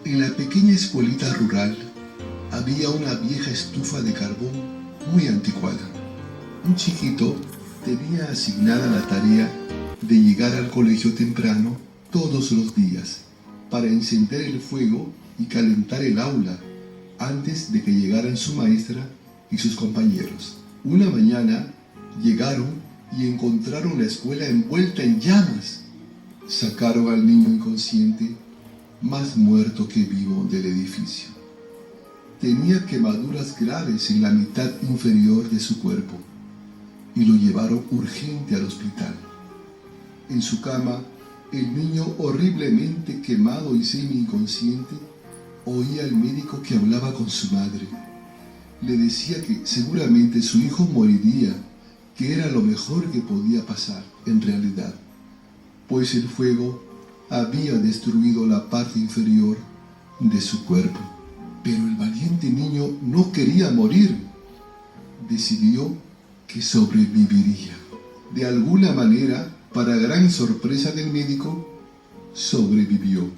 En la pequeña escuelita rural había una vieja estufa de carbón muy anticuada. Un chiquito tenía asignada la tarea de llegar al colegio temprano todos los días para encender el fuego y calentar el aula antes de que llegaran su maestra y sus compañeros. Una mañana llegaron y encontraron la escuela envuelta en llamas. Sacaron al niño inconsciente, más muerto que vivo, del edificio. Tenía quemaduras graves en la mitad inferior de su cuerpo y lo llevaron urgente al hospital. En su cama, el niño, horriblemente quemado y semi-inconsciente, oía al médico que hablaba con su madre. Le decía que seguramente su hijo moriría, que era lo mejor que podía pasar en realidad, pues el fuego había destruido la parte inferior de su cuerpo. Pero el valiente niño no quería morir. Decidió que sobreviviría. De alguna manera, para gran sorpresa del médico, sobrevivió.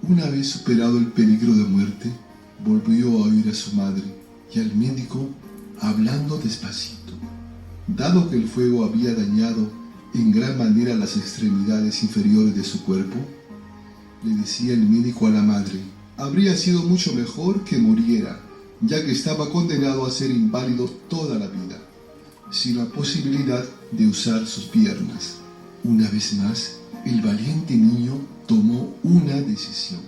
Una vez superado el peligro de muerte, volvió a oír a su madre y al médico hablando despacito. Dado que el fuego había dañado en gran manera las extremidades inferiores de su cuerpo, le decía el médico a la madre: habría sido mucho mejor que muriera, ya que estaba condenado a ser inválido toda la vida, sin la posibilidad de usar sus piernas. Una vez más, el valiente niño tomó una decisión.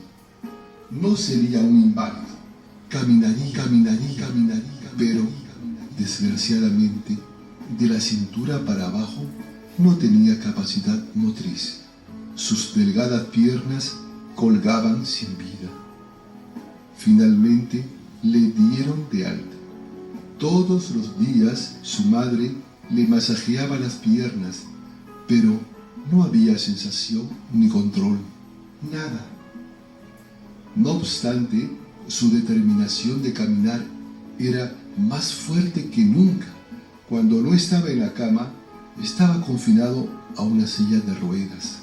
No sería un inválido, caminaría, pero desgraciadamente, de la cintura para abajo no tenía capacidad motriz. Sus delgadas piernas colgaban sin vida. Finalmente le dieron de alta. Todos los días su madre le masajeaba las piernas, pero no había sensación ni control, nada. No obstante, su determinación de caminar era más fuerte que nunca. Cuando no estaba en la cama, estaba confinado a una silla de ruedas.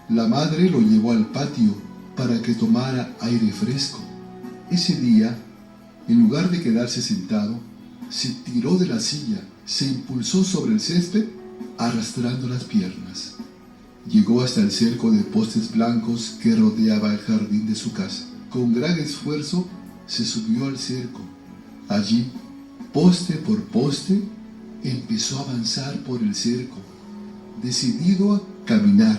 La madre lo llevó al patio para que tomara aire fresco. Ese día, en lugar de quedarse sentado, se tiró de la silla, se impulsó sobre el césped, arrastrando las piernas. Llegó hasta el cerco de postes blancos que rodeaba el jardín de su casa. Con gran esfuerzo se subió al cerco. Allí, poste por poste, empezó a avanzar por el cerco, decidido a caminar.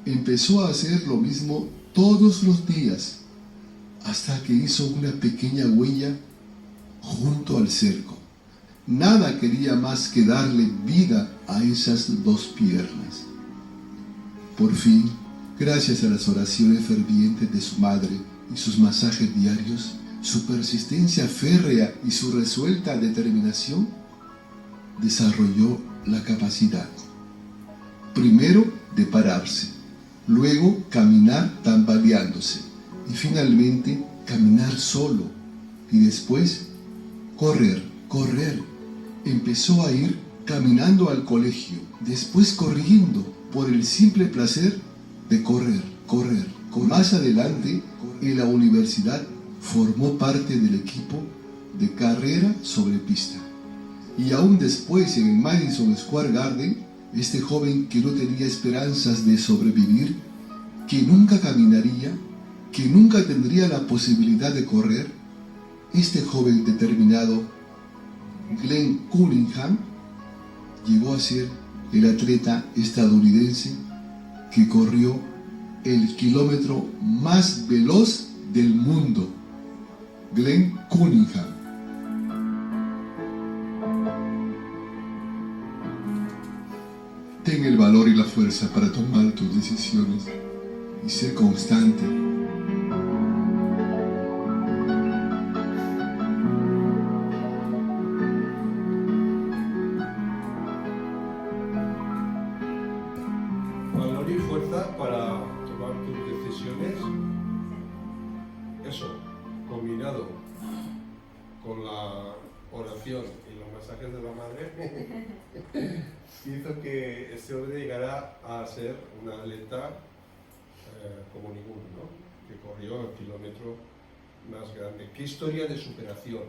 Empezó a hacer lo mismo todos los días, hasta que hizo una pequeña huella junto al cerco. Nada quería más que darle vida a esas dos piernas. Por fin, gracias a las oraciones fervientes de su madre y sus masajes diarios, su persistencia férrea y su resuelta determinación, desarrolló la capacidad, primero de pararse, luego caminar tambaleándose y finalmente caminar solo y después correr. Empezó a ir caminando al colegio, después corriendo por el simple placer de correr. Más adelante, en la universidad, formó parte del equipo de carrera sobre pista. Y aún después, en el Madison Square Garden, este joven que no tenía esperanzas de sobrevivir, que nunca caminaría, que nunca tendría la posibilidad de correr, este joven determinado, Glenn Cunningham, llegó a ser el atleta estadounidense que corrió el kilómetro más veloz del mundo. Glenn Cunningham. Ten el valor y la fuerza para tomar tus decisiones y ser constante. Valor y fuerza para tomar tus decisiones. Eso, combinado con la oración y los mensajes de la madre, hizo que este hombre llegara a ser un atleta como ninguno, ¿no? Que corrió el kilómetro más grande. Qué historia de superación.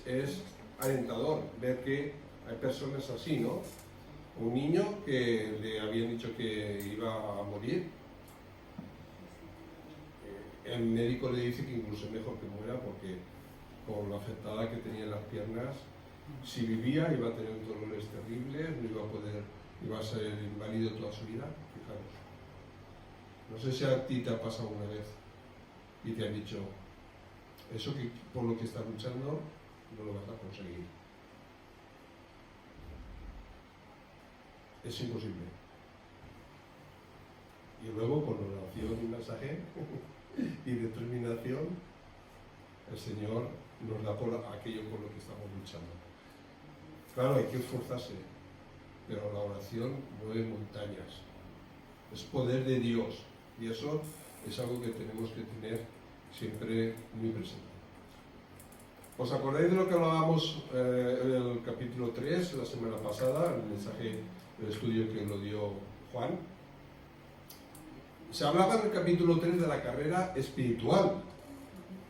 Es alentador ver que hay personas así, ¿no? Un niño que le habían dicho que iba a morir. El médico le dice que incluso es mejor que muera porque con la afectada que tenía en las piernas, si vivía iba a tener dolores terribles, no iba a poder, iba a ser inválido toda su vida. Fijaros. No sé si a ti te ha pasado una vez y te han dicho, eso que por lo que estás luchando no lo vas a conseguir. Es imposible. Y luego con oración y mensaje y determinación, el Señor nos da por aquello por lo que estamos luchando. Claro, hay que esforzarse, pero la oración mueve montañas. Es poder de Dios y eso es algo que tenemos que tener siempre muy presente. ¿Os acordáis de lo que hablábamos en el capítulo 3 la semana pasada, el mensaje, el estudio que lo dio Juan? Se hablaba en el capítulo 3 de la carrera espiritual.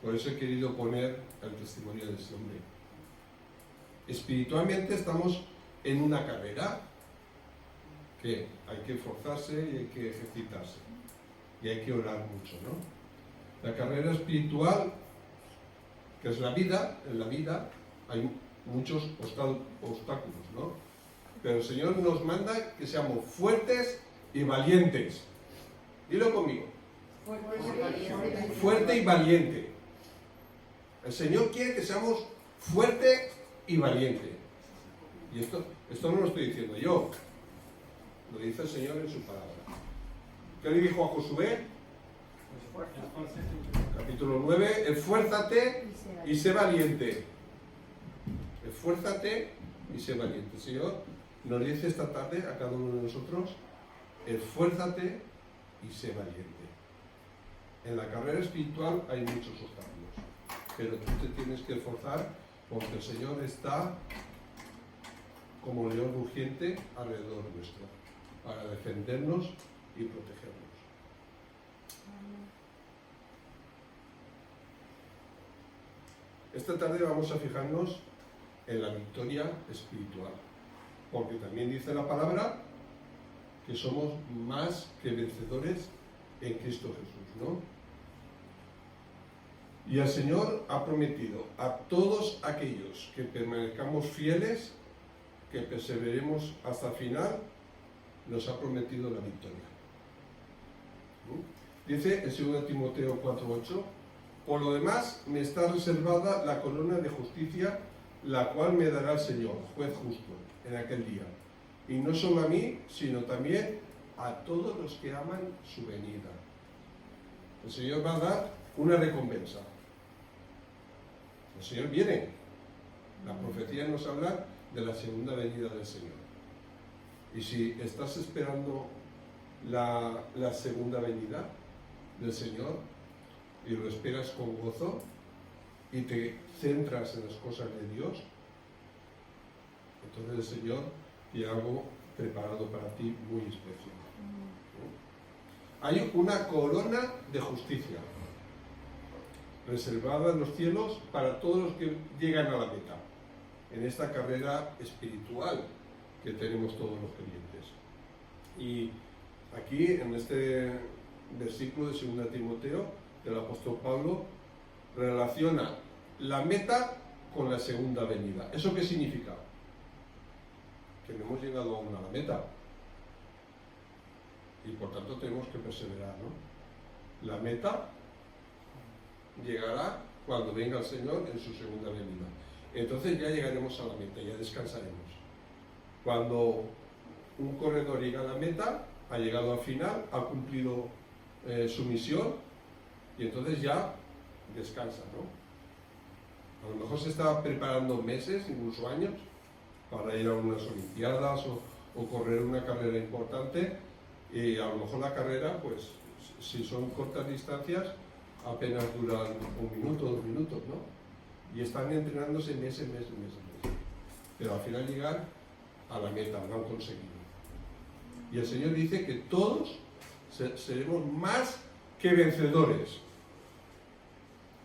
Por eso he querido poner el testimonio de este hombre. Espiritualmente estamos en una carrera que hay que esforzarse y hay que ejercitarse. Y hay que orar mucho, ¿no? La carrera espiritual, que es la vida, en la vida hay muchos obstáculos, ¿no? Pero el Señor nos manda que seamos fuertes y valientes. Dilo conmigo. Fuerte y valiente. El Señor quiere que seamos fuerte y valiente. Y esto no lo estoy diciendo yo. Lo dice el Señor en su palabra. ¿Qué le dijo a Josué? Capítulo 9. Esfuérzate y sé valiente. Esfuérzate y sé valiente. El Señor nos dice esta tarde a cada uno de nosotros, esfuérzate y sé valiente. En la carrera espiritual hay muchos obstáculos, pero tú te tienes que esforzar porque el Señor está como león rugiente alrededor nuestro para defendernos y protegernos. Esta tarde vamos a fijarnos en la victoria espiritual, porque también dice la palabra que somos más que vencedores en Cristo Jesús, ¿no? Y el Señor ha prometido a todos aquellos que permanezcamos fieles, que perseveremos hasta el final, nos ha prometido la victoria. Dice en 2 Timoteo 4:8, por lo demás me está reservada la corona de justicia, la cual me dará el Señor, juez justo, en aquel día. Y no solo a mí, sino también a todos los que aman su venida. El Señor va a dar una recompensa. El Señor viene. La profecía nos habla de la segunda venida del Señor. Y si estás esperando la segunda venida del Señor y lo esperas con gozo y te centras en las cosas de Dios, entonces el Señor tiene algo preparado para ti muy especial. Hay una corona de justicia reservada en los cielos para todos los que llegan a la meta en esta carrera espiritual que tenemos todos los creyentes. Y aquí en este versículo de 2 Timoteo del apóstol Pablo relaciona la meta con la segunda venida. ¿Eso qué significa? Que no hemos llegado aún a la meta y por tanto tenemos que perseverar, ¿no? La meta llegará cuando venga el Señor en su segunda venida. Entonces ya llegaremos a la meta, ya descansaremos. Cuando un corredor llega a la meta, ha llegado al final, ha cumplido su misión y entonces ya descansa, ¿no? A lo mejor se está preparando meses, incluso años, para ir a unas olimpiadas o correr una carrera importante, y a lo mejor la carrera, pues si son cortas distancias, apenas duran 1 minuto, 2 minutos, ¿no? Y están entrenándose meses. Pero al final llegar a la meta, lo han conseguido. Y el Señor dice que todos Seremos más que vencedores.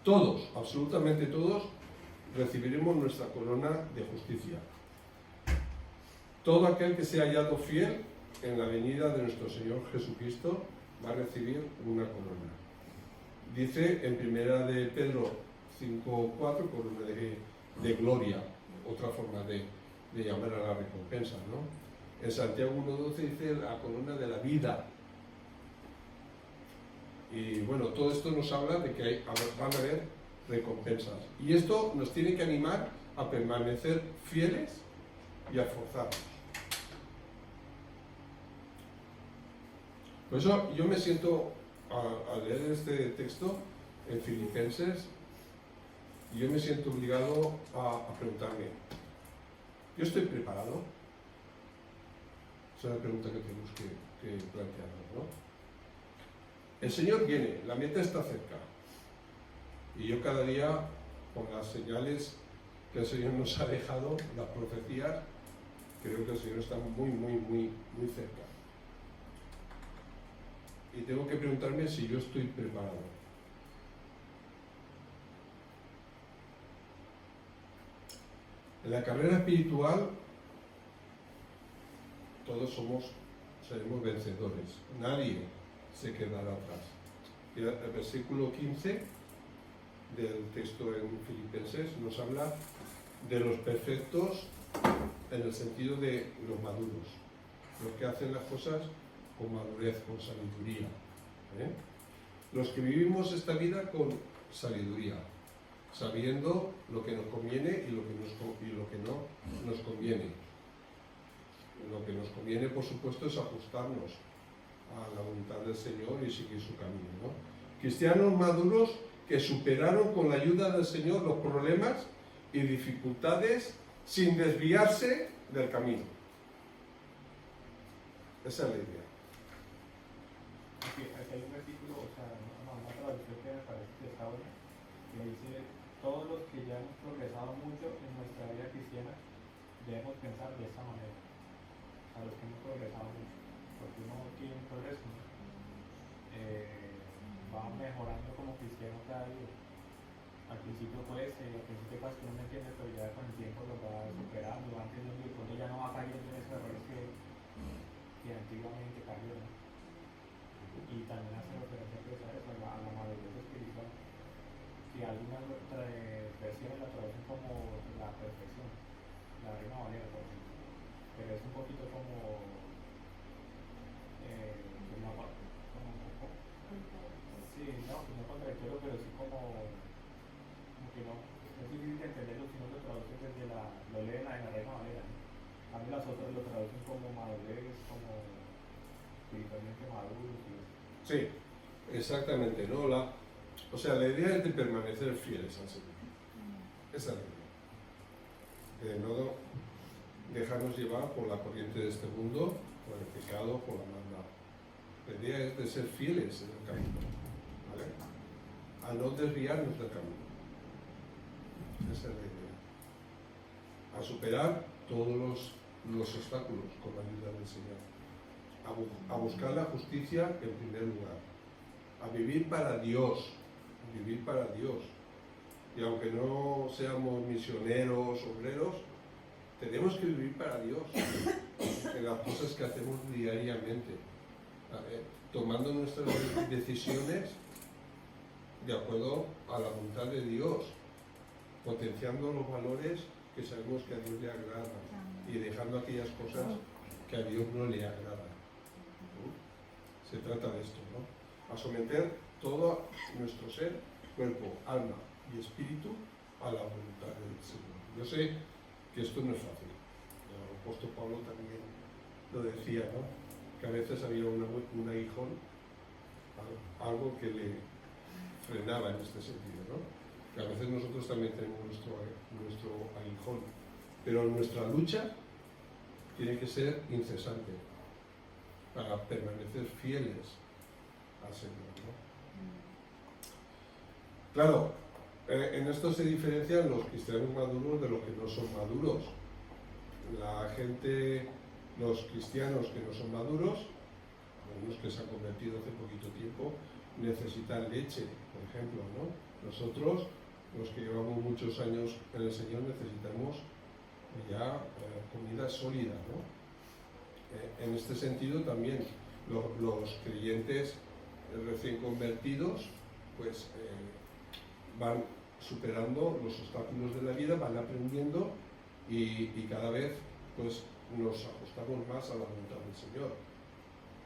Todos, absolutamente todos, recibiremos nuestra corona de justicia. Todo aquel que sea hallado fiel en la venida de nuestro Señor Jesucristo va a recibir una corona. Dice en primera de Pedro 5:4, corona de gloria, otra forma de llamar a la recompensa, ¿no? En Santiago 1:12 dice la corona de la vida. Y bueno, todo esto nos habla de que van a haber recompensas. Y esto nos tiene que animar a permanecer fieles y a esforzarnos. Por eso yo me siento, al leer este texto en Filipenses, yo me siento obligado a preguntarme, ¿yo estoy preparado? Esa es la pregunta que tenemos que plantearnos, ¿no? El Señor viene, la meta está cerca. Y yo cada día, con las señales que el Señor nos ha dejado, las profecías, creo que el Señor está muy, muy, muy, muy cerca. Y tengo que preguntarme si yo estoy preparado. En la carrera espiritual, todos seremos vencedores. Nadie se quedará atrás. Y el versículo 15 del texto en Filipenses nos habla de los perfectos en el sentido de los maduros, los que hacen las cosas con madurez, con sabiduría. Los que vivimos esta vida con sabiduría, sabiendo lo que nos conviene y lo que no nos conviene. Lo que nos conviene, por supuesto, es ajustarnos a la voluntad del Señor y seguir su camino, ¿no? Cristianos maduros que superaron con la ayuda del Señor los problemas y dificultades sin desviarse del camino. Esa es la idea. Aquí hay un versículo, o sea, una traducción que me parece que está buena, que dice: todos los que ya hemos progresado mucho en nuestra vida cristiana debemos pensar de esta manera. A los que hemos progresado mucho, porque uno tiene un progreso, ¿no? Va mejorando como cristiano cada día. Al principio pues, al principio cosas que no me entiende, pero ya con el tiempo lo va superando, va entendiendo y cuando ya no va cayendo en esos errores que antiguamente cayó, ¿no? Y también hace referencia pues, a eso, a la madurez espiritual, que algunas versiones la traducen como la perfección, la Reina Valera, por ejemplo. Pero es un poquito como sí, no contradictorio, pero sí como que no, es difícil de entenderlo si no lo traducen desde lo leen en la Reina Valera, ¿no? También las otras lo traducen como madurez, como espiritualmente maduros y eso. Sí, exactamente, ¿no? O sea, la idea es de permanecer fieles al Señor. Esa es la idea. De no dejarnos llevar por la corriente de este mundo, por el pecado, por la maldad. La idea es de ser fieles en el camino, ¿vale? A no desviarnos del camino. Esa es la idea. A superar todos los obstáculos con la ayuda del Señor. A buscar la justicia en primer lugar. A vivir para Dios. Vivir para Dios. Y aunque no seamos misioneros, obreros, tenemos que vivir para Dios en las cosas que hacemos diariamente, tomando nuestras decisiones de acuerdo a la voluntad de Dios, potenciando los valores que sabemos que a Dios le agradan y dejando aquellas cosas que a Dios no le agradan. Se trata de esto, ¿no? A someter todo nuestro ser, cuerpo, alma y espíritu a la voluntad del Señor. Yo sé que esto no es fácil. El apóstol Pablo también lo decía, ¿no? Que a veces había un aguijón, algo que le frenaba en este sentido, ¿no? Que a veces nosotros también tenemos nuestro aguijón, pero nuestra lucha tiene que ser incesante para permanecer fieles al Señor, ¿no? Claro, en esto se diferencian los cristianos maduros de los que no son maduros. La gente, los cristianos que no son maduros, algunos que se han convertido hace poquito tiempo, necesitan leche, por ejemplo, ¿no? Nosotros, los que llevamos muchos años en el Señor, necesitamos ya comida sólida, ¿no? En este sentido también los creyentes recién convertidos pues van superando los obstáculos de la vida, van aprendiendo y cada vez pues nos ajustamos más a la voluntad del Señor.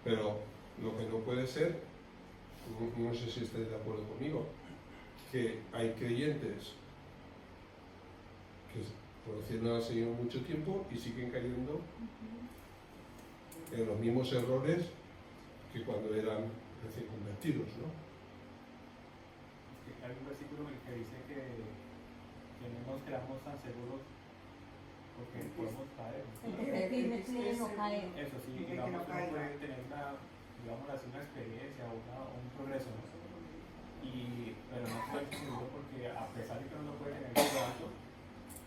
Pero lo que no puede ser, no sé si estáis de acuerdo conmigo, que hay creyentes que conociendo al Señor mucho tiempo y siguen cayendo en los mismos errores que cuando eran recién convertidos, ¿no? Hay un versículo en el que dice que no nos creamos tan seguros porque podemos caer. No cae. Eso sí, digamos que uno puede tener digamos así, una experiencia o un progreso, ¿no? Pero no estoy seguro porque a pesar de que uno no puede tener cuidado,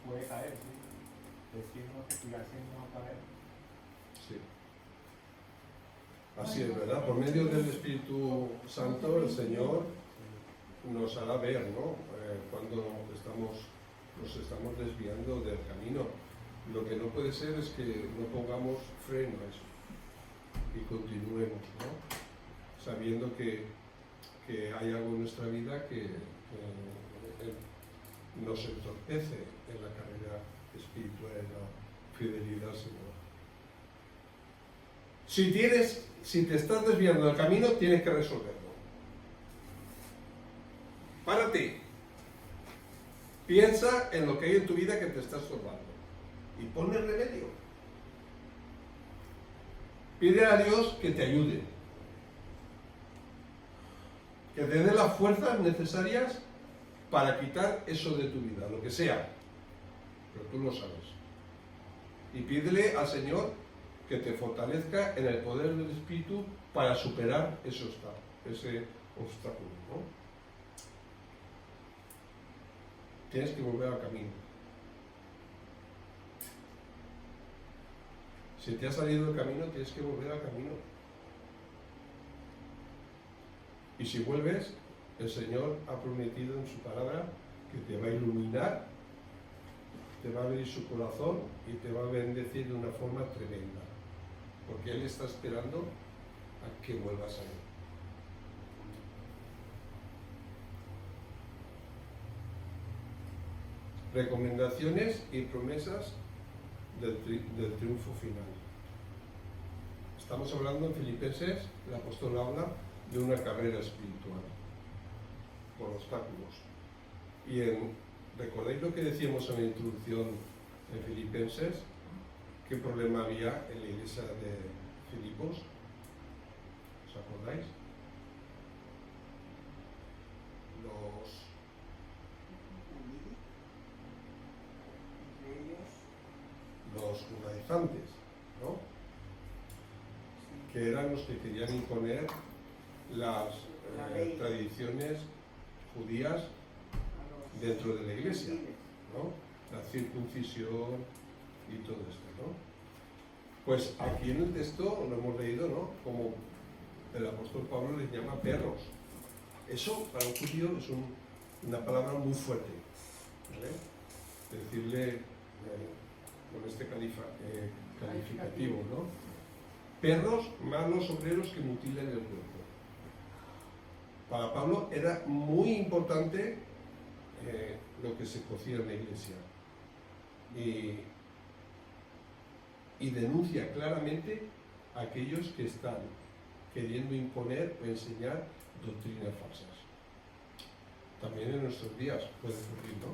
puede caer, ¿sí? Entonces tiene uno que cuidarse y no caer. Sí. Así es, ¿verdad? Por medio del Espíritu Santo, el Señor nos hará ver, ¿no? Cuando nos estamos desviando del camino. Lo que no puede ser es que no pongamos freno a eso y continuemos, ¿no? Sabiendo que hay algo en nuestra vida que nos entorpece en la carrera espiritual, en la fidelidad al Señor. Si te estás desviando del camino, tienes que resolverlo. Párate. Piensa en lo que hay en tu vida que te está estorbando y ponle remedio. Pide a Dios que te ayude, que te dé las fuerzas necesarias para quitar eso de tu vida, lo que sea, pero tú lo sabes. Y pídele al Señor que te fortalezca en el poder del Espíritu para superar ese obstáculo, ¿no? Tienes que volver al camino. Si te has salido del camino, tienes que volver al camino. Y si vuelves, el Señor ha prometido en su palabra que te va a iluminar, te va a abrir su corazón y te va a bendecir de una forma tremenda. Porque Él está esperando a que vuelvas a Él. Recomendaciones y promesas del triunfo final. Estamos hablando en Filipenses, el apóstol habla de una carrera espiritual con obstáculos. Y ¿recordáis lo que decíamos en la introducción de Filipenses? ¿Qué problema había en la iglesia de Filipos? ¿Os acordáis? Los judaizantes, ¿no? Que eran los que querían imponer las tradiciones judías dentro de la iglesia, ¿no? La circuncisión y todo esto, ¿no? Pues aquí en el texto lo hemos leído, ¿no? Como el apóstol Pablo les llama perros. Eso para un judío es una palabra muy fuerte, ¿vale? Decirle con este calificativo, ¿no? Perros, malos obreros que mutilan el cuerpo. Para Pablo era muy importante lo que se cocía en la iglesia y denuncia claramente a aquellos que están queriendo imponer o enseñar doctrinas falsas. También en nuestros días puede ocurrir, ¿no?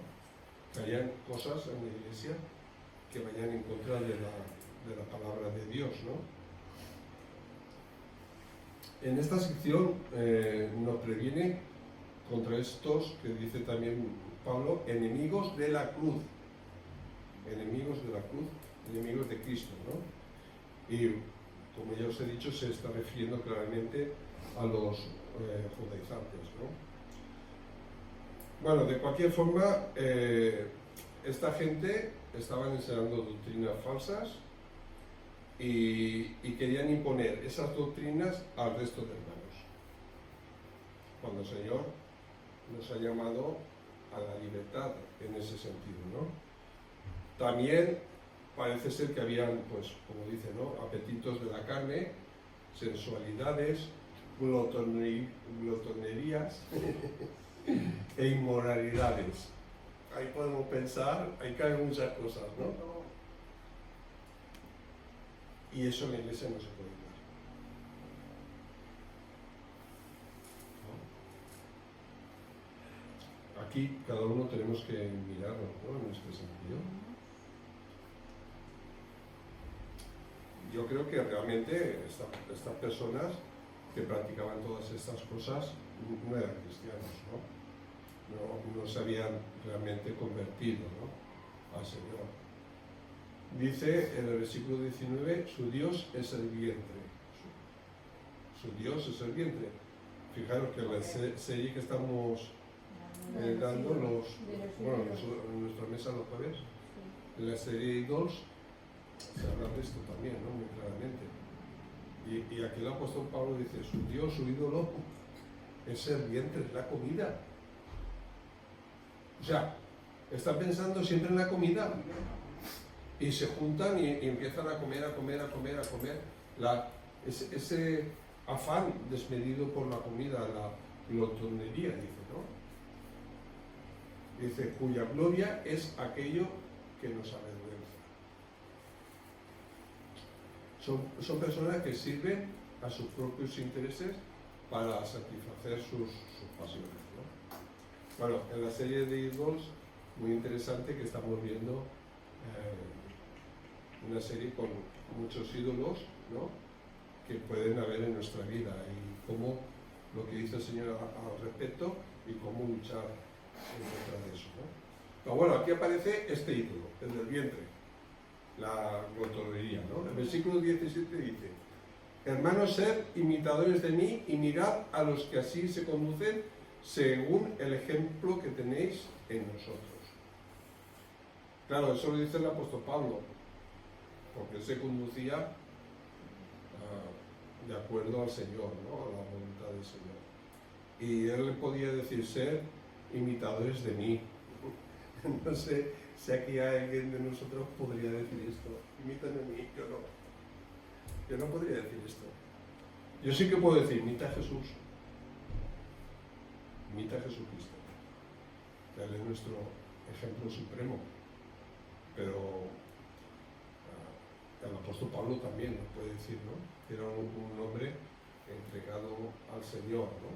Que hayan cosas en la iglesia que vayan en contra de la palabra de Dios, ¿no? En esta sección nos previene contra estos que dice también Pablo, enemigos de la cruz, enemigos de Cristo, ¿no? Y como ya os he dicho, se está refiriendo claramente a los judaizantes, ¿no? Bueno, de cualquier forma, esta gente estaban enseñando doctrinas falsas y querían imponer esas doctrinas al resto de hermanos. Cuando el Señor nos ha llamado a la libertad en ese sentido, ¿no? También parece ser que habían, pues, como dice, ¿no?, apetitos de la carne, sensualidades, glotonerías e inmoralidades. Ahí podemos pensar, ahí caben muchas cosas, ¿no? Y eso en la iglesia no se puede dar. ¿No? Aquí cada uno tenemos que mirarlo, ¿no?, en este sentido. Yo creo que realmente estas personas que practicaban todas estas cosas no eran cristianos, no se habían realmente convertido, ¿no?, al Señor. Dice en el versículo 19, su Dios es el vientre. Su Dios es el vientre. Fijaros que la serie que estamos dando en nuestra mesa los jueves, en la serie Idols, se habla de esto también, ¿no?, muy claramente. Y aquí el apóstol Pablo dice, su Dios, su ídolo, es el vientre, es la comida. O sea, está pensando siempre en la comida. Y se juntan y empiezan a comer. Ese afán desmedido por la comida, la glotonería, dice, ¿no? Dice, cuya gloria es aquello que nos avergüenza. Son personas que sirven a sus propios intereses para satisfacer sus pasiones, ¿no? Bueno, en la serie de Idols, muy interesante que estamos viendo una serie con muchos ídolos, ¿no?, que pueden haber en nuestra vida y cómo lo que dice el Señor al respecto y cómo luchar en contra de eso, ¿no? Pero bueno, aquí aparece este ídolo, el del vientre, la glotonería, ¿no? El versículo 17 dice, hermanos, sed imitadores de mí y mirad a los que así se conducen según el ejemplo que tenéis en nosotros. Claro, eso lo dice el apóstol Pablo, porque él se conducía de acuerdo al Señor, ¿no?, a la voluntad del Señor. Y él podía decir, ser imitadores de mí. No sé si aquí alguien de nosotros podría decir esto, imítame a mí, yo no podría decir esto. Yo sí que puedo decir, imita a Jesús, imita a Jesucristo, que él es nuestro ejemplo supremo. Pero el apóstol Pablo también nos puede decir, ¿no?, que era un hombre entregado al Señor, ¿no?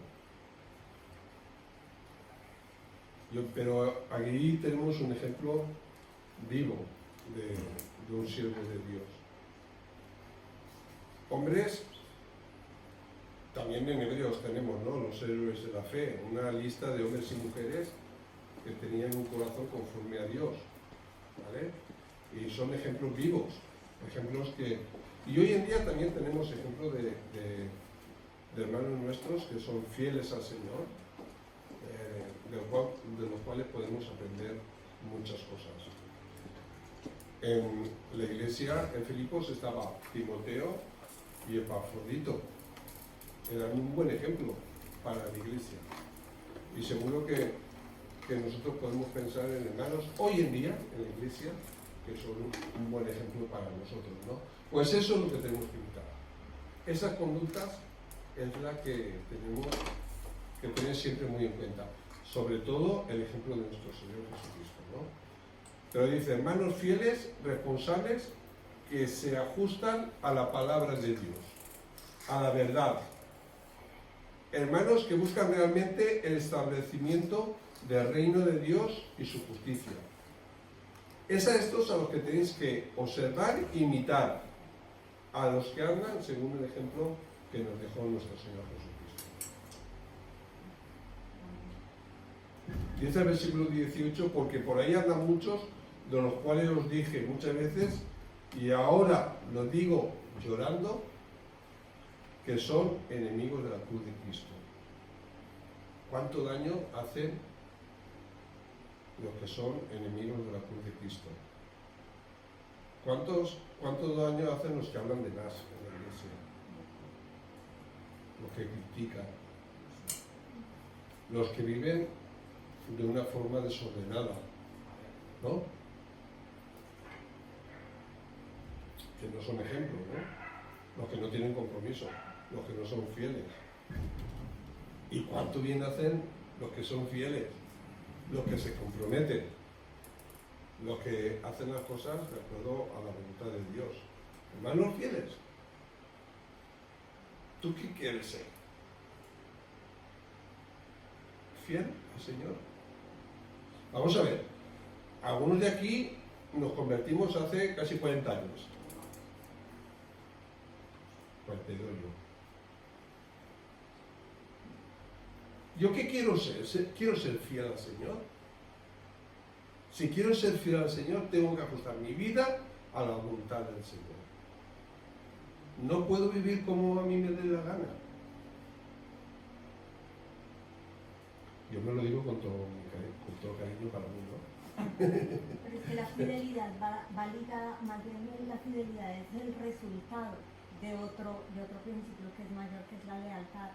Pero aquí tenemos un ejemplo vivo de un siervo de Dios. Hombres, también en Hebreos tenemos, ¿no?, los héroes de la fe, una lista de hombres y mujeres que tenían un corazón conforme a Dios, ¿vale? Y son ejemplos vivos, ejemplos que... Y hoy en día también tenemos ejemplos de hermanos nuestros que son fieles al Señor, de los cuales podemos aprender muchas cosas. En la iglesia en Filipos estaba Timoteo y Epafrodito. Eran un buen ejemplo para la iglesia. Y seguro que nosotros podemos pensar en hermanos hoy en día en la iglesia que son un buen ejemplo para nosotros, ¿no? Pues eso es lo que tenemos que imitar. Esas conductas es la que tenemos que tener siempre muy en cuenta. Sobre todo el ejemplo de nuestro Señor Jesucristo, ¿no? Pero dice, hermanos fieles, responsables, que se ajustan a la palabra de Dios, a la verdad. Hermanos que buscan realmente el establecimiento del reino de Dios y su justicia. Es a estos a los que tenéis que observar e imitar, a los que andan según el ejemplo que nos dejó nuestro Señor Jesucristo. Dice el versículo 18, porque por ahí andan muchos, de los cuales os dije muchas veces, y ahora lo digo llorando, que son enemigos de la cruz de Cristo. ¿Cuánto daño hacen los que son enemigos de la cruz de Cristo? ¿Cuánto daño hacen los que hablan de más en la iglesia? Los que critican. Los que viven de una forma desordenada, ¿no? Que no son ejemplos, ¿no? Los que no tienen compromiso, los que no son fieles. ¿Y cuánto bien hacen los que son fieles? Los que se comprometen, los que hacen las cosas de acuerdo a la voluntad de Dios. Hermanos fieles, ¿tú qué quieres ser? ¿Fiel al Señor? Vamos a ver, algunos de aquí nos convertimos hace casi 40 años. 42 yo. ¿Yo qué quiero ser? ¿Quiero ser fiel al Señor? Si quiero ser fiel al Señor, tengo que ajustar mi vida a la voluntad del Señor. No puedo vivir como a mí me dé la gana. Yo me lo digo con todo cariño para mí, ¿no? Pero es que la fidelidad va ligada, más bien la fidelidad es el resultado de otro principio que es mayor, que es la lealtad.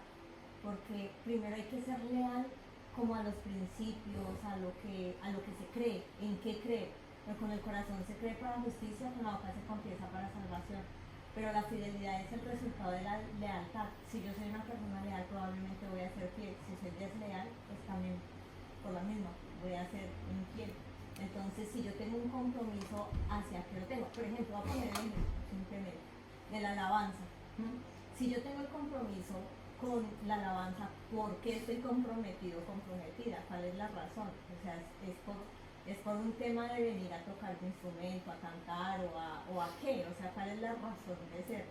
Porque primero hay que ser leal como a los principios, a lo que se cree, en qué cree. Pero con el corazón se cree para justicia, con la boca se confiesa para salvación. Pero la fidelidad es el resultado de la lealtad. Si yo soy una persona leal, probablemente voy a ser fiel. Si soy desleal, pues también por lo mismo voy a ser infiel. Entonces, si yo tengo un compromiso hacia que lo tengo, por ejemplo, voy a poner el ejemplo simplemente de la alabanza. Si yo tengo el compromiso con la alabanza, ¿por qué estoy comprometido o comprometida? ¿Cuál es la razón? O sea, es por un tema de venir a tocar un instrumento, a cantar o a qué, o sea, ¿cuál es la razón de ser?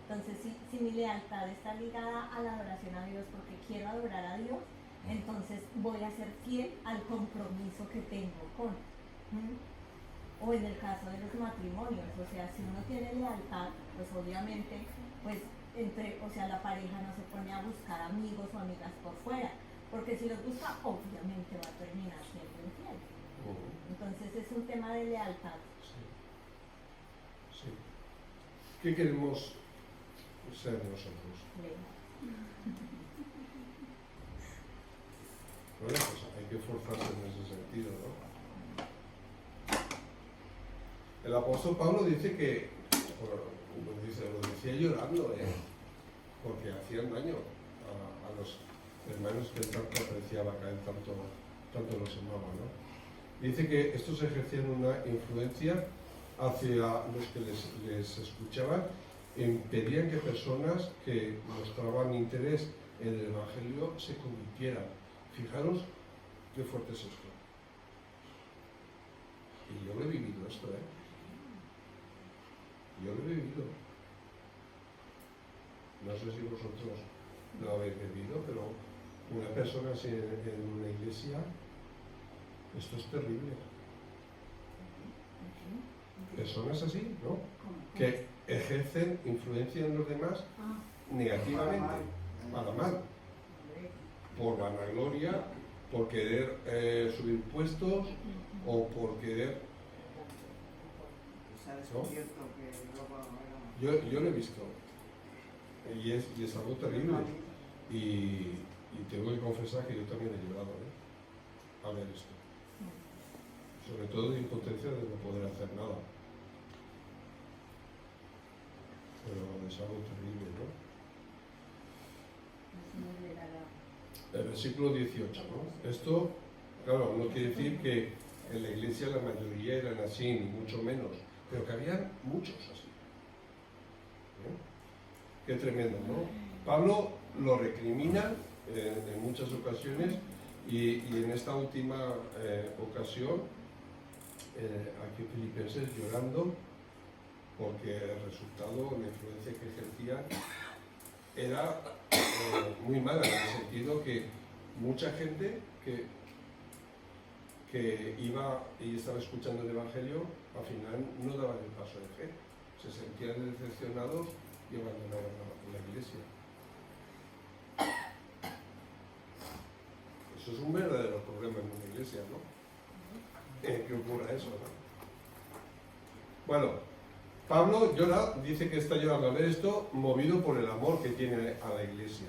Entonces, si mi lealtad está ligada a la adoración a Dios porque quiero adorar a Dios, entonces voy a ser fiel al compromiso que tengo con. O en el caso de los matrimonios, o sea, si uno tiene lealtad, pues obviamente, pues la pareja no se pone a buscar amigos o amigas por fuera, porque si los busca, obviamente va a terminar siendo infiel. Entonces es un tema de lealtad. Sí. ¿Qué queremos ser nosotros? Bueno, pues hay que esforzarse en ese sentido, ¿no? El apóstol Pablo dice que, lo decía llorando, porque hacían daño a los hermanos que él tanto apreciaba, que él tanto los amaba, ¿no? Dice que estos ejercían una influencia hacia los que les escuchaban, impedían que personas que mostraban interés en el Evangelio se convirtieran. Fijaros qué fuerte es esto. Y yo lo he vivido esto, Yo lo he vivido. No sé si vosotros lo habéis vivido, pero una persona así en una iglesia, esto es terrible. Personas así, ¿no? Que ejercen influencia en los demás negativamente, para mal, por vanagloria, por querer subir puestos o por querer, ¿no? Yo lo he visto y es algo terrible y tengo que confesar que yo también he llorado a ver esto, sobre todo de impotencia de no poder hacer nada, pero es algo terrible, ¿no? El versículo 18, ¿no? Esto, claro, no quiere decir que en la iglesia la mayoría eran así, ni mucho menos, pero que había muchos así. Qué tremendo, ¿no? Pablo lo recrimina en muchas ocasiones y en esta última ocasión, aquí Filipenses llorando porque el resultado, la influencia que ejercían era muy mala, en el sentido que mucha gente que iba y estaba escuchando el Evangelio, al final no daban el paso de fe, se sentían decepcionados y abandonaron la iglesia. Eso es un verdadero problema en una iglesia, ¿no? Que ocurra eso, ¿no? Bueno, Pablo llora, dice que está llorando al ver esto, movido por el amor que tiene a la iglesia,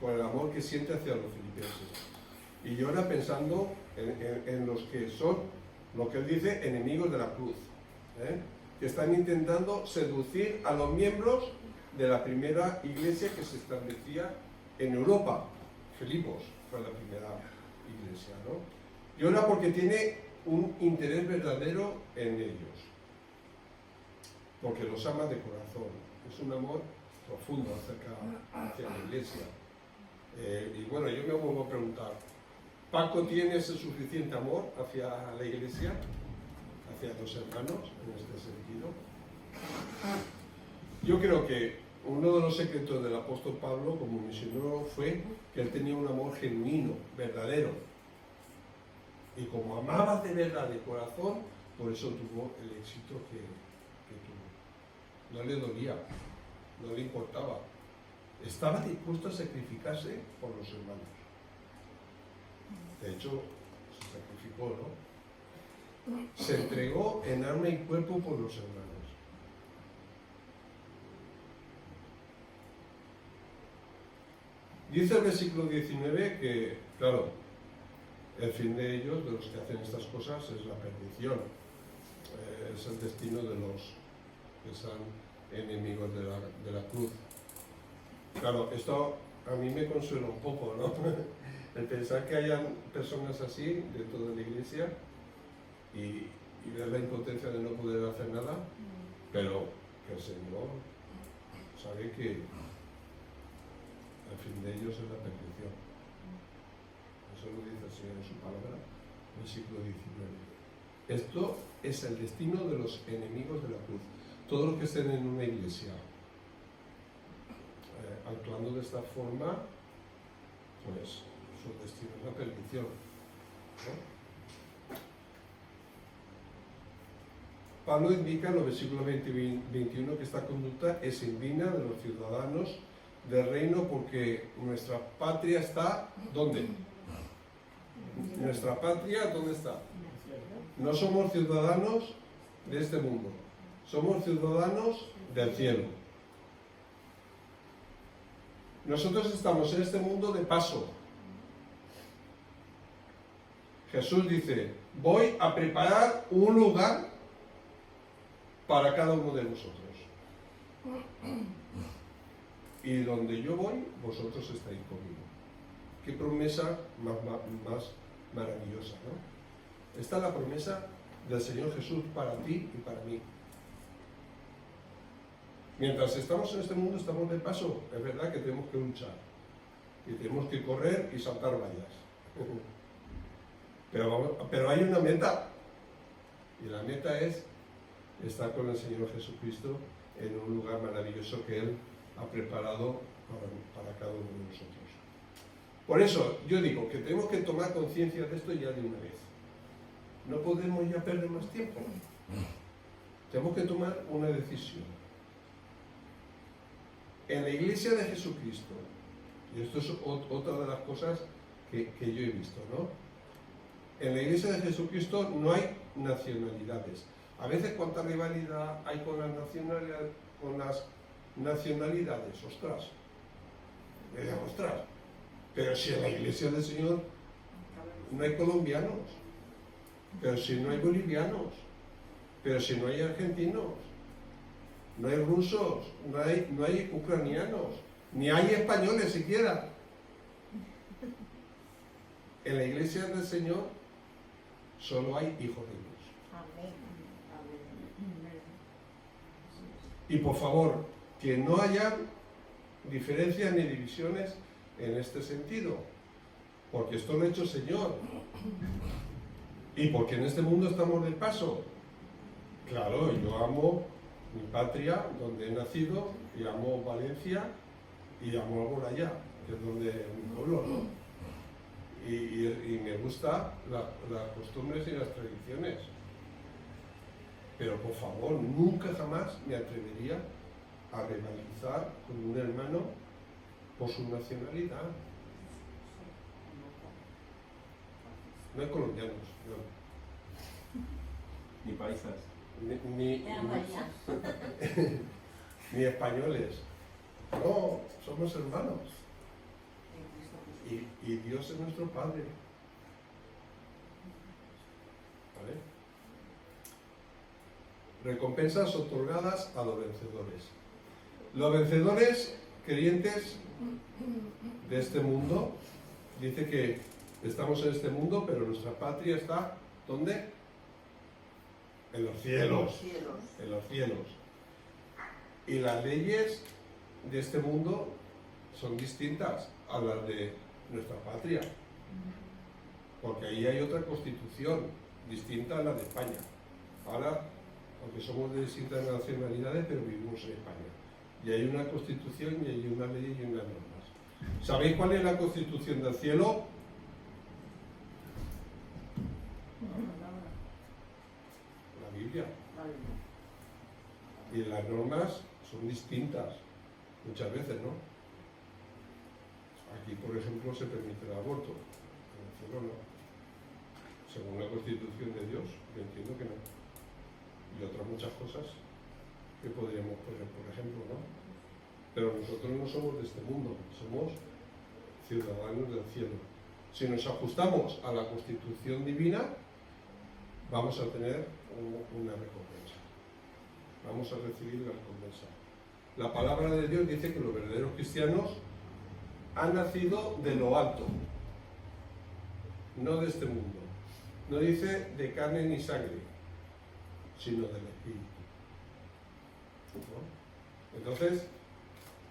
por el amor que siente hacia los filipenses. Y llora pensando en los que son, lo que él dice, enemigos de la cruz, que están intentando seducir a los miembros de la primera iglesia que se establecía en Europa. Filipos fue la primera iglesia, ¿no? Llora porque tiene un interés verdadero en ellos, porque los ama de corazón. Es un amor profundo hacia la iglesia. Y bueno, yo me vuelvo a preguntar, ¿Paco tiene ese suficiente amor hacia la iglesia, hacia los hermanos, en este sentido? Yo creo que uno de los secretos del apóstol Pablo como misionero fue que él tenía un amor genuino, verdadero. Y como amaba de verdad, de corazón, por eso tuvo el éxito que tuvo. No le dolía, no le importaba. Estaba dispuesto a sacrificarse por los hermanos. De hecho, se sacrificó, ¿no? Se entregó en alma y cuerpo por los hermanos. Dice el versículo 19 que, claro, el fin de ellos, de los que hacen estas cosas, es la perdición. Es el destino de los que son enemigos de la cruz. Claro, esto a mí me consuela un poco, ¿no? El pensar que hayan personas así dentro de la iglesia y ver la impotencia de no poder hacer nada, pero que el Señor sabe que el fin de ellos es la perdición. Eso lo dice el Señor en su palabra, versículo 19. Esto es el destino de los enemigos de la cruz. Todos los que estén en una iglesia actuando de esta forma, pues su destino es la perdición, ¿no? Pablo indica en los versículos 20 y 21 que esta conducta es indigna de los ciudadanos del reino porque nuestra patria está, ¿dónde? Nuestra patria, ¿dónde está? No somos ciudadanos de este mundo, somos ciudadanos del cielo. Nosotros estamos en este mundo de paso. Jesús dice, voy a preparar un lugar para cada uno de vosotros. Y donde yo voy, vosotros estáis conmigo. Qué promesa más maravillosa, ¿no? Esta es la promesa del Señor Jesús para ti y para mí. Mientras estamos en este mundo, estamos de paso. Es verdad que tenemos que luchar. Y tenemos que correr y saltar vallas. Pero hay una meta. Y la meta es estar con el Señor Jesucristo en un lugar maravilloso que Él ha preparado para cada uno de nosotros. Por eso yo digo que tenemos que tomar conciencia de esto ya de una vez. No podemos ya perder más tiempo. Tenemos que tomar una decisión. En la iglesia de Jesucristo, y esto es otra de las cosas que yo he visto, ¿no? En la iglesia de Jesucristo no hay nacionalidades. A veces cuánta rivalidad hay con las nacionalidades, ostras. Pero si en la iglesia del Señor no hay colombianos, pero si no hay bolivianos, pero si no hay argentinos, no hay rusos, no hay ucranianos, ni hay españoles siquiera. En la iglesia del Señor solo hay hijos de Dios. Amén. Y por favor, que no haya diferencias ni divisiones en este sentido, porque esto lo ha hecho el Señor. Y porque en este mundo estamos de paso. Claro, yo amo mi patria, donde he nacido, y amo Valencia, y amo Alboraya, que es donde mi pueblo, ¿no? Y me gusta las costumbres y las tradiciones. Pero por favor, nunca jamás me atrevería a rivalizar con un hermano por su nacionalidad. No hay colombianos, no. Ni paisas. Eran variados. ni españoles. No, somos hermanos. Y Dios es nuestro Padre. ¿Vale? Recompensas otorgadas a los vencedores. Los vencedores creyentes de este mundo, dice que estamos en este mundo, pero nuestra patria está, ¿dónde? En los cielos. En los cielos. Y las leyes de este mundo son distintas a las de nuestra patria. Porque ahí hay otra constitución distinta a la de España. Ahora, aunque somos de distintas nacionalidades, pero vivimos en España. Y hay una constitución y hay una ley y unas normas. ¿Sabéis cuál es la constitución del cielo? La Biblia. Y las normas son distintas, muchas veces, ¿no? Aquí, por ejemplo, se permite el aborto. En el cielo no. Según la constitución de Dios, yo entiendo que no. Y otras muchas cosas que podríamos poner, por ejemplo, ¿no? Pero nosotros no somos de este mundo, somos ciudadanos del cielo. Si nos ajustamos a la constitución divina, vamos a tener una recompensa. Vamos a recibir la recompensa. La palabra de Dios dice que los verdaderos cristianos han nacido de lo alto, no de este mundo. No dice de carne ni sangre, sino del Espíritu. ¿No? Entonces,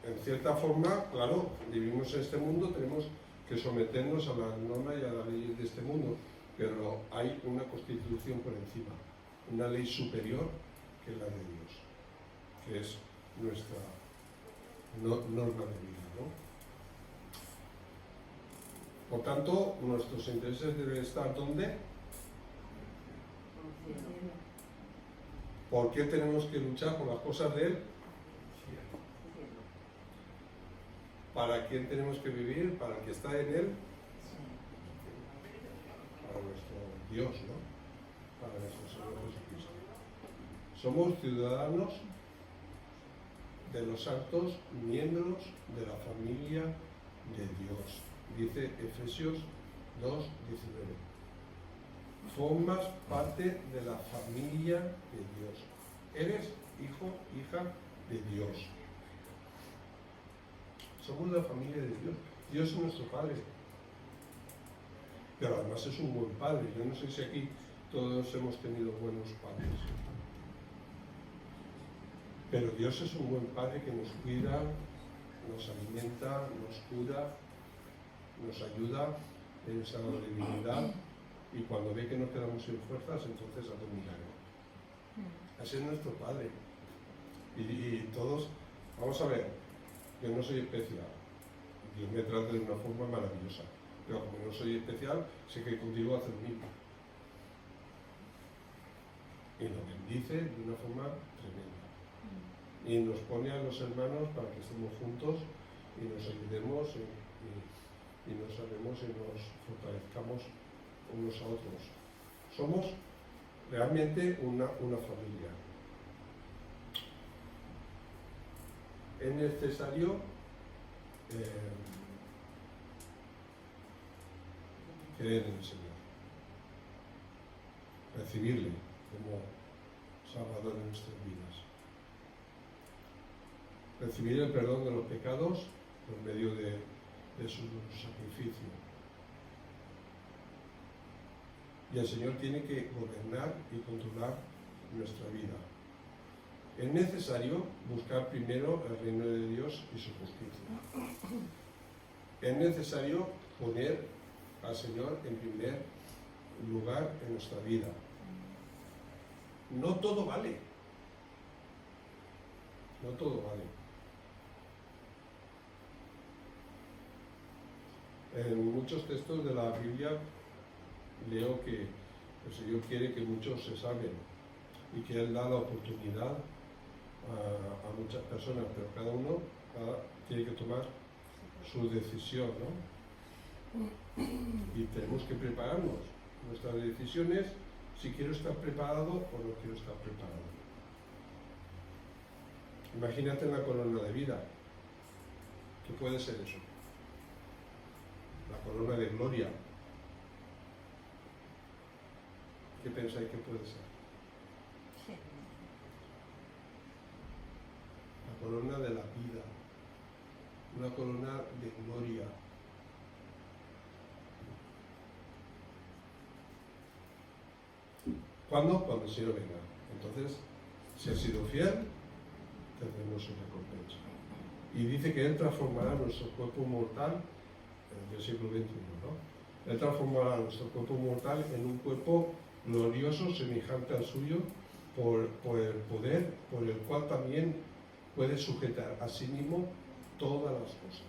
en cierta forma, claro, vivimos en este mundo, tenemos que someternos a las normas y a las leyes de este mundo, pero hay una constitución por encima, una ley superior que es la de Dios, que es nuestra norma de vida, ¿no? Por tanto, nuestros intereses deben estar ¿dónde? ¿Por qué tenemos que luchar por las cosas de Él? ¿Para quién tenemos que vivir? ¿Para el que está en Él? Para nuestro Dios, ¿no? Para nuestro Señor Jesucristo. Somos ciudadanos de los santos, miembros de la familia de Dios. Dice Efesios 2:19. Formas parte de la familia de Dios. Eres hijo, hija de Dios. Somos la familia de Dios. Dios es nuestro Padre. Pero además es un buen Padre. Yo no sé si aquí todos hemos tenido buenos padres. Pero Dios es un buen Padre que nos cuida, nos alimenta, nos cura, nos ayuda en esa debilidad. Y cuando ve que nos quedamos sin fuerzas, entonces hace un milagro. Ese es nuestro Padre. Y todos, vamos a ver, yo no soy especial. Dios me trata de una forma maravillosa. Pero como no soy especial, sé que contigo hace lo mismo. Y nos bendice de una forma tremenda. Y nos pone a los hermanos para que estemos juntos y nos ayudemos y nos amemos y nos fortalezcamos unos a otros. Somos realmente una familia. Es necesario creer en el Señor, recibirle como Salvador en nuestras vidas, recibir el perdón de los pecados por medio de su sacrificio. Y el Señor tiene que gobernar y controlar nuestra vida. Es necesario buscar primero el reino de Dios y su justicia. Es necesario poner al Señor en primer lugar en nuestra vida. No todo vale. No todo vale. En muchos textos de la Biblia leo que el Señor quiere que muchos se salven y que Él da la oportunidad a muchas personas, pero cada uno tiene que tomar su decisión, ¿no? Y tenemos que prepararnos. Nuestras decisiones si quiero estar preparado o no quiero estar preparado. Imagínate en la corona de vida. ¿Qué puede ser eso? La corona de gloria. ¿Qué pensáis que puede ser? Sí. La corona de la vida. Una corona de gloria. ¿Cuándo? Cuando el Señor venga. Entonces, si has sido fiel, tendremos su recompensa. Y dice que Él transformará nuestro cuerpo mortal del siglo XXI, ¿no? Él transformará nuestro cuerpo mortal en un cuerpo glorioso, semejante al suyo, por el poder por el cual también puede sujetar a sí mismo todas las cosas.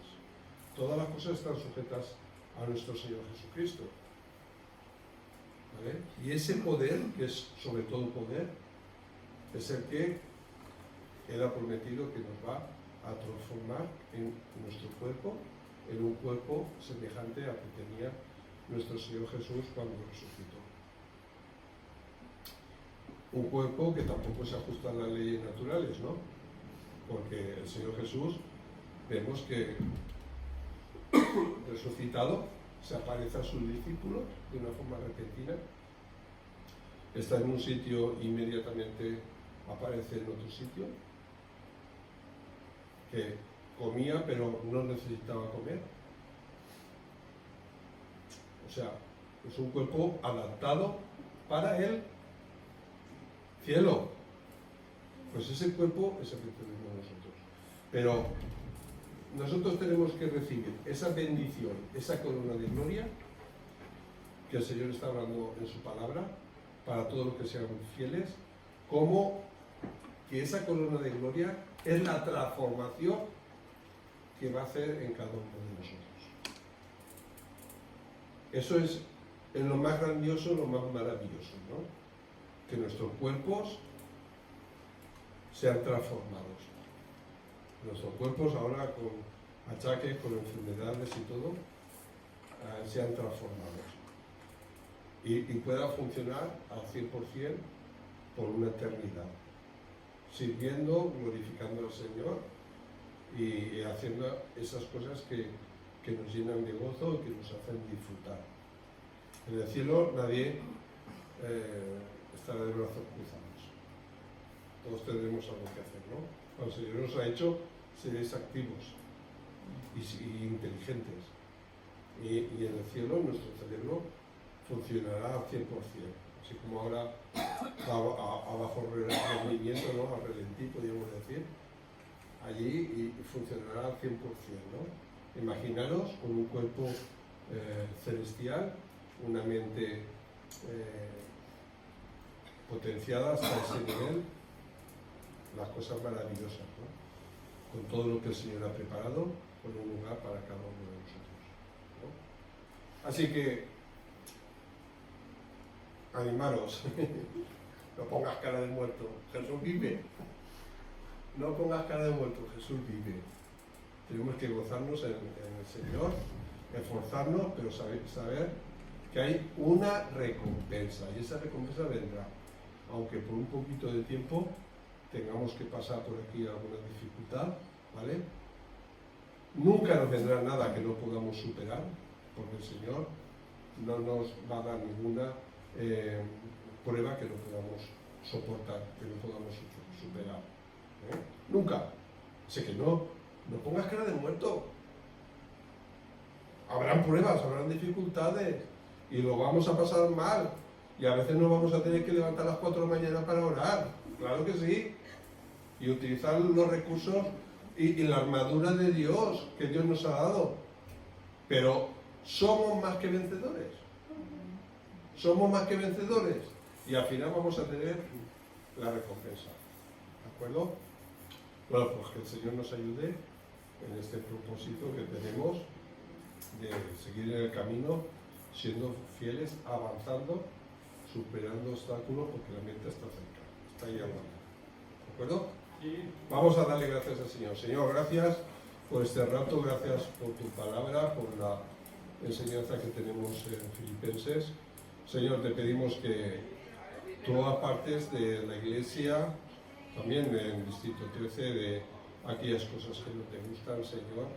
Todas las cosas están sujetas a nuestro Señor Jesucristo. ¿Vale? Y ese poder, que es sobre todo poder, es el que Él ha prometido que nos va a transformar en nuestro cuerpo, en un cuerpo semejante al que tenía nuestro Señor Jesús cuando resucitó. Un cuerpo que tampoco se ajusta a las leyes naturales, ¿no? Porque el Señor Jesús, vemos que resucitado, se aparece a sus discípulos de una forma repentina, está en un sitio e inmediatamente aparece en otro sitio, que comía pero no necesitaba comer. O sea, es un cuerpo adaptado para el cielo. Pues ese cuerpo es el que tenemos nosotros. Pero nosotros tenemos que recibir esa bendición, esa corona de gloria que el Señor está hablando en su palabra para todos los que sean fieles, como que esa corona de gloria es la transformación que va a hacer en cada uno de nosotros. Eso es lo más grandioso, lo más maravilloso, ¿no? Que nuestros cuerpos sean transformados. Nuestros cuerpos ahora con achaques, con enfermedades y todo, sean transformados. Y pueda funcionar al 100% por una eternidad. Sirviendo, glorificando al Señor y haciendo esas cosas que nos llenan de gozo y que nos hacen disfrutar. En el cielo nadie estará de brazos cruzados. Todos tendremos algo que hacer, ¿no? Cuando el Señor nos ha hecho seres activos y inteligentes. Y en el cielo nuestro cerebro funcionará al 100%. Así como ahora a bajo rendimiento, ¿no? Al relentí, podríamos decir, allí y funcionará al 100%, ¿no? Imaginaros con un cuerpo celestial, una mente potenciada hasta ese nivel, las cosas maravillosas, ¿no? Con todo lo que el Señor ha preparado, con un lugar para cada uno de nosotros, ¿no? Así que animaros, no pongas cara de muerto, Jesús vive. No pongas cara de muerto, Jesús vive. Tenemos que gozarnos en el Señor, esforzarnos, pero saber que hay una recompensa, y esa recompensa vendrá, aunque por un poquito de tiempo tengamos que pasar por aquí alguna dificultad, ¿vale? Nunca nos vendrá nada que no podamos superar, porque el Señor no nos va a dar ninguna prueba que no podamos soportar, que no podamos superar. Nunca. Así que no pongas cara de muerto. Habrán pruebas, habrán dificultades y lo vamos a pasar mal. Y a veces nos vamos a tener que levantar a las 4 de la mañana para orar. Claro que sí. Y utilizar los recursos y la armadura de Dios que Dios nos ha dado. Pero somos más que vencedores. Somos más que vencedores. Y al final vamos a tener la recompensa. ¿De acuerdo? Bueno, pues que el Señor nos ayude en este propósito que tenemos de seguir en el camino, siendo fieles, avanzando, superando obstáculos, porque la meta está cerca, está ahí aguanta. ¿De acuerdo? Sí. Vamos a darle gracias al Señor. Señor, gracias por este rato, gracias por tu palabra, por la enseñanza que tenemos en Filipenses. Señor, te pedimos que tú apartes de la iglesia, también en el Distrito 13, de aquellas cosas que no te gustan, Señor.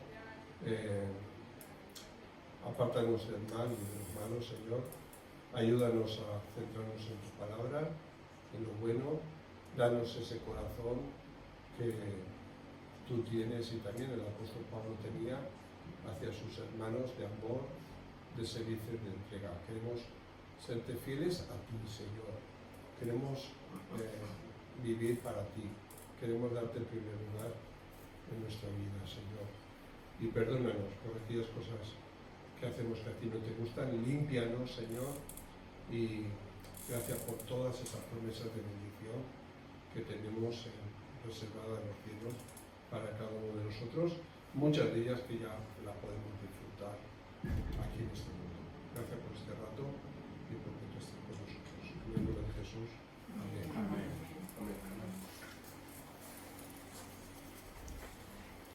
Apártanos del mal y de los malos, Señor. Ayúdanos a centrarnos en tu palabra, en lo bueno. Danos ese corazón que tú tienes y también el apóstol Pablo tenía hacia sus hermanos, de amor, de servicio, de entrega. Queremos serte fieles a ti, Señor. Queremos vivir para ti. Queremos darte el primer lugar en nuestra vida, Señor. Y perdónanos por aquellas cosas que hacemos que a ti no te gustan. Límpianos, Señor. Y gracias por todas esas promesas de bendición que tenemos reservadas en los cielos para cada uno de nosotros. Muchas de ellas que ya las podemos disfrutar aquí en este mundo. Gracias por este rato y por que tú estés con nosotros. En el nombre de Jesús. Amén.